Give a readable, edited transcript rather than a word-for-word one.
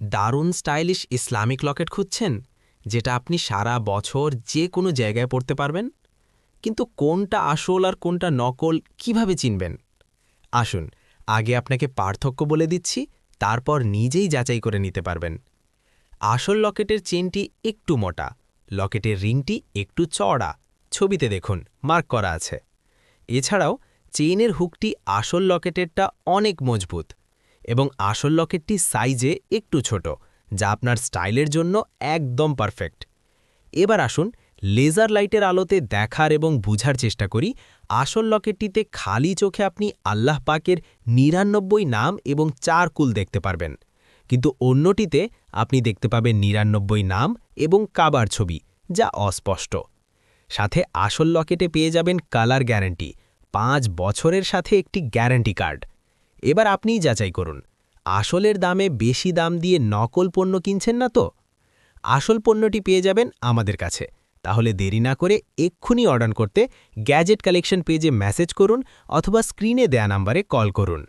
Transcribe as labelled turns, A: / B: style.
A: দারুণ stylish Islamic Locket খুঁজছেন, যেটা আপনি সারা বছর যে কোনো জায়গায় পরতে পারবেন? কিন্তু কোনটা আসল আর কোনটা নকল কিভাবে চিনবেন? আসুন, আগে আপনাকে পার্থক্য বলে দিচ্ছি, তারপর নিজেই যাচাই করে নিতে পারবেন। আসল লকেটের চেনটি একটু মোটা, লকেটের রিংটি একটু চওড়া, ছবিতে দেখুন মার্ক করা আছে। এছাড়াও চেইনের হুকটি আসল লকেটেরটা অনেক মজবুত এবং আসল লকেটটি সাইজে একটু ছোট, যা আপনার স্টাইলের জন্য একদম পারফেক্ট। এবার আসুন লেজার লাইটের আলোতে দেখার এবং বুঝার চেষ্টা করি আসল লকেটটিতে খালি চোখে আপনি আল্লাহ পাকের ৯৯ নাম এবং ৪ কুল দেখতে পারবেন, কিন্তু অন্যটিতে আপনি দেখতে পাবেন ৯৯ নাম এবং কাবার ছবি, যা অস্পষ্ট। সাথে আসল লকেটে পেয়ে যাবেন কালার গ্যারান্টি, ৫ বছরের সাথে একটি গ্যারান্টি কার্ড। এবার আপনিই যাচাই করুন, আসলের দামে বেশি দাম দিয়ে নকল পণ্য কিনছেন না তো? আসল পণ্যটি পেয়ে যাবেন আমাদের কাছে। তাহলে দেরি না করে এক্ষুনি অর্ডার করতে গ্যাজেট কালেকশন পেজে মেসেজ করুন অথবা স্ক্রিনে দেয়া নাম্বারে কল করুন।